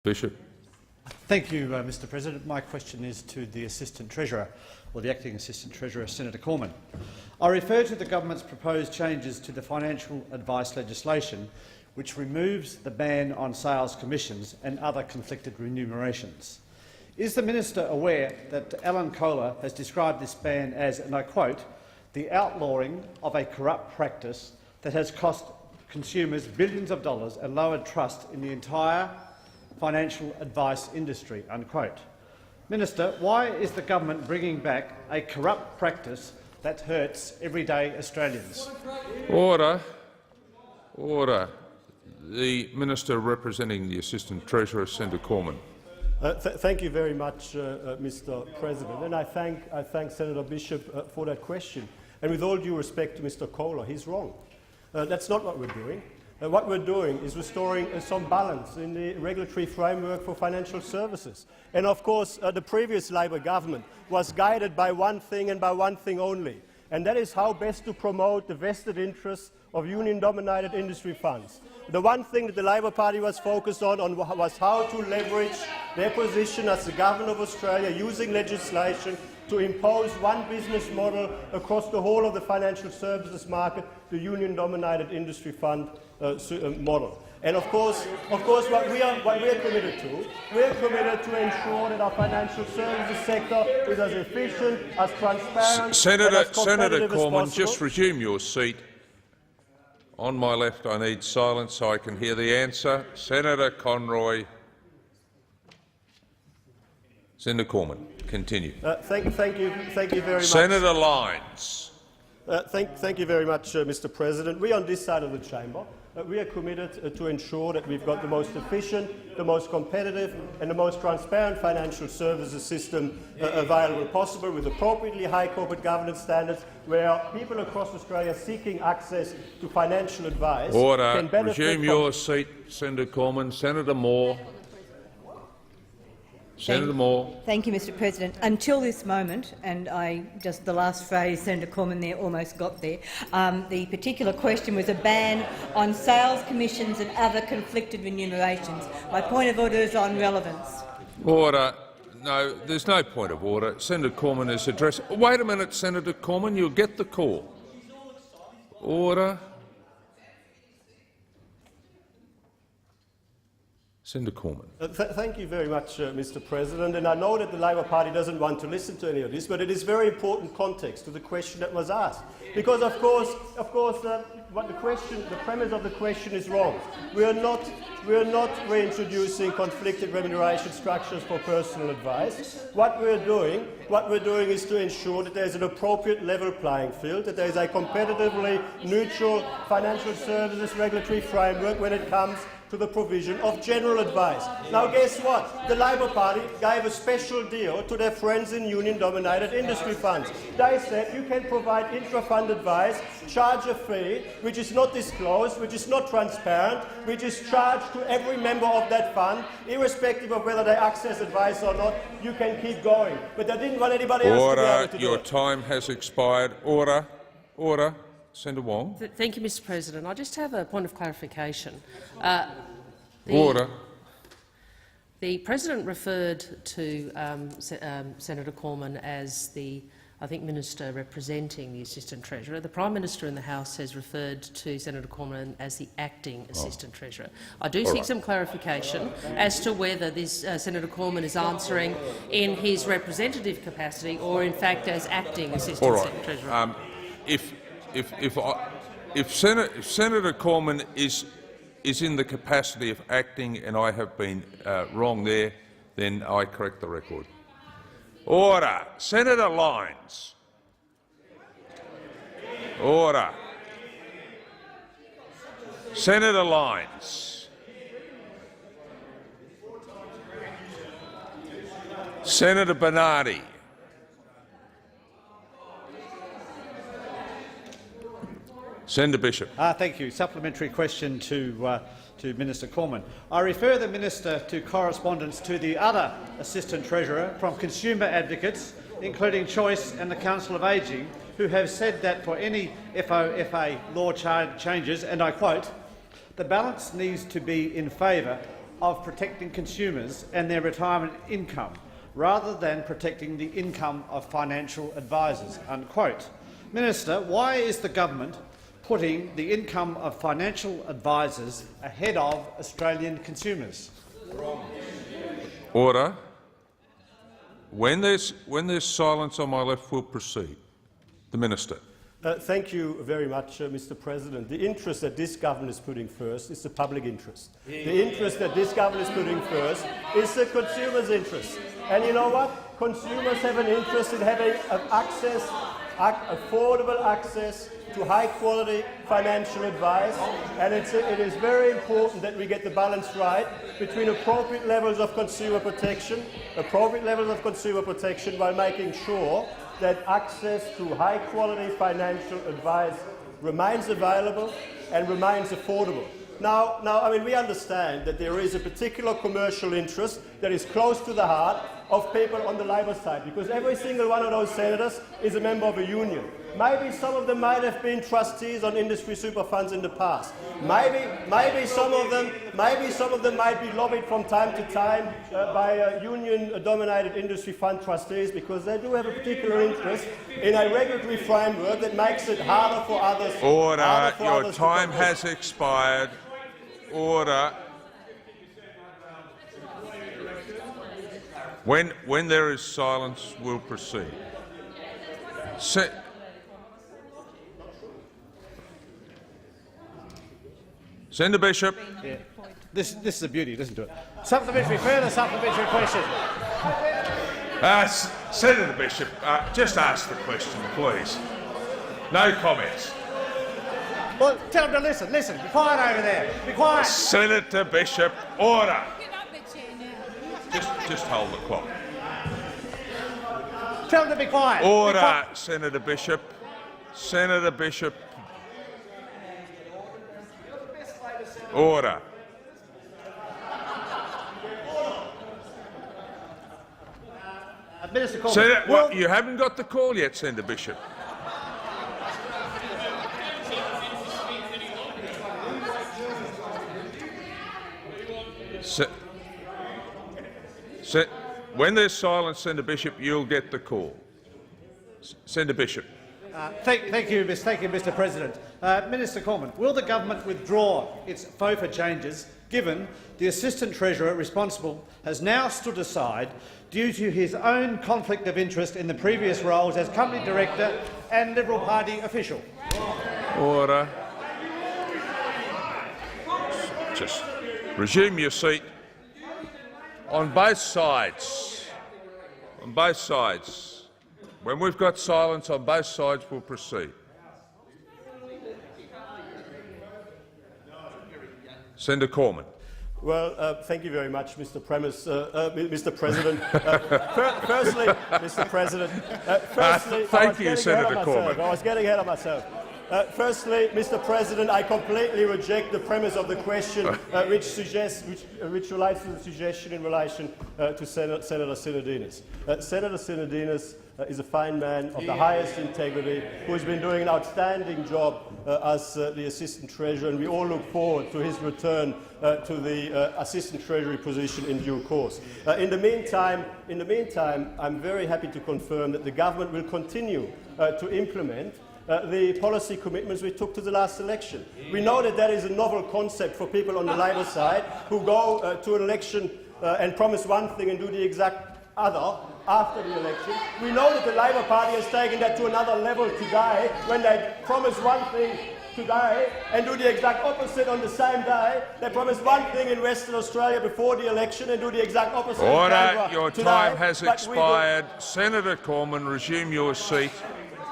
Bishop. Thank you, Mr President. My question is to the Assistant Treasurer, or the Acting Assistant Treasurer, Senator Cormann. I refer to the government's proposed changes to the financial advice legislation, which removes the ban on sales commissions and other conflicted remunerations. Is the minister aware that Alan Kohler has described this ban as, and I quote, the outlawing of a corrupt practice that has cost consumers billions of dollars and lowered trust in the entire financial advice industry, unquote. Minister, why is the government bringing back a corrupt practice that hurts everyday Australians? Order. Order. The Minister representing the Assistant Treasurer, Senator Cormann. Thank you very much, Mr President, and I thank Senator Bishop for that question. And with all due respect to Mr Kohler, he's wrong. That's not what we're doing. What we're doing is restoring some balance in the regulatory framework for financial services. And of course, the previous Labor government was guided by one thing and by one thing only, and that is how best to promote the vested interests of union-dominated industry funds. The one thing that the Labor Party was focused on was how to leverage their position as the Government of Australia using legislation to impose one business model across the whole of the financial services market, the union-dominated industry fund model. And of course, what we are committed to, we're committed to ensure that our financial services sector is as efficient, as transparent, Senator and as competitive Cormann, as possible. just resume your seat. On my left, I need silence so I can hear the answer. Senator Conroy. Senator Cormann, continue. Thank you very much. Senator Lyons. Thank you very much, Mr President. We on this side of the chamber, we are committed to ensure that we've got the most efficient, the most competitive and the most transparent financial services system available possible, with appropriately high corporate governance standards, where people across Australia seeking access to financial advice can benefit. Resume your seat, Senator Cormann. Senator Moore. Senator Moore. Thank you, Mr President. Until this moment, and the last phrase Senator Cormann there almost got there, the particular question was a ban on sales commissions and other conflicted remunerations. My point of order is on relevance. Order. No, there's no point of order. Senator Cormann is addressing— Wait a minute, Senator Cormann. You'll get the call. Order. Senator Cormann. Thank you very much, Mr President. And I know that the Labor Party doesn't want to listen to any of this, but it is very important context to the question that was asked. Because, of course, the premise of the question is wrong. We are not reintroducing conflicted remuneration structures for personal advice. What we're doing is to ensure that there is an appropriate level playing field, that there is a competitively neutral financial services regulatory framework when it comes to the provision of general advice. Now, guess what? The Labor Party gave a special deal to their friends in union-dominated industry funds. They said you can provide intra-fund advice, charge a fee, which is not disclosed, which is not transparent, which is charged to every member of that fund, irrespective of whether they access advice or not. You can keep going. But they didn't want anybody else to be able to do it. Your time has expired. Order. Order. Senator Wong. Thank you, Mr President. I just have a point of clarification. Order. The President referred to Senator Cormann as the, I think, Minister representing the Assistant Treasurer. The Prime Minister in the House has referred to Senator Cormann as the Acting Assistant Treasurer. I do seek some clarification as to whether this Senator Cormann is answering in his representative capacity or, in fact, as Acting Assistant Treasurer. If Senator Cormann is in the capacity of acting and I have been wrong there, then I correct the record. Order. Senator Lyons. Order. Senator Lyons. Senator Bernardi. Senator Bishop. Thank you. Supplementary question to Minister Cormann. I refer the minister to correspondence to the other Assistant Treasurer from consumer advocates, including Choice and the Council of Ageing, who have said that for any FOFA law changes, and I quote, the balance needs to be in favour of protecting consumers and their retirement income, rather than protecting the income of financial advisers." Unquote. Minister, why is the government putting the income of financial advisers ahead of Australian consumers? Order. When there's silence on my left, we'll proceed. The Minister. Thank you very much, Mr. President. The interest that this government is putting first is the public interest. The interest that this government is putting first is the consumer's interest. And you know what? Consumers have an interest in having affordable access to high-quality financial advice, and it is very important that we get the balance right between appropriate levels of consumer protection while making sure that access to high-quality financial advice remains available and remains affordable. Now, I mean, we understand that there is a particular commercial interest that is close to the heart of people on the Labor side, because every single one of those senators is a member of a union. Maybe some of them might have been trustees on industry super funds in the past. Maybe some of them might be lobbied from time to time by union-dominated industry fund trustees, because they do have a particular interest in a regulatory framework that makes it harder for others. Order. Your time has expired. Order. When there is silence, we'll proceed. Senator Bishop. Yeah. This is a beauty. Listen to it. Further supplementary question. Senator Bishop, just ask the question, please. No comments. Well, tell him to listen. Listen. Be quiet over there. Be quiet. Senator Bishop, order. Just hold the clock. Tell him to be quiet. Order, Senator Bishop. Senator Bishop. Order. Minister Cormann. Senator, you haven't got the call yet, Senator Bishop. When there's silence, Senator Bishop, you'll get the call. Senator Bishop. Thank you, Mr. President. Minister Cormann, will the government withdraw its FOFA changes, given the Assistant Treasurer responsible has now stood aside due to his own conflict of interest in the previous roles as Company Director and Liberal Party official? Order. Just resume your seat. On both sides. On both sides. When we've got silence on both sides, we'll proceed. Senator Cormann. Well, thank you very much, Mr. President. Firstly, Mr. President. Thank you, Senator Cormann. I was getting ahead of myself. Firstly, Mr. President, I completely reject the premise of the question, which relates to the suggestion in relation to Senator Sinodinos. Senator Sinodinos is a fine man of the highest integrity, who has been doing an outstanding job as the Assistant Treasurer, and we all look forward to his return to the Assistant Treasury position in due course. In the meantime, I'm very happy to confirm that the government will continue to implement the policy commitments we took to the last election. We know that that is a novel concept for people on the Labor side who go to an election and promise one thing and do the exact other after the election. We know that the Labor Party has taken that to another level today, when they promise one thing today and do the exact opposite on the same day. They promise one thing in Western Australia before the election and do the exact opposite. Order. Your time has expired. Senator Cormann, resume your seat.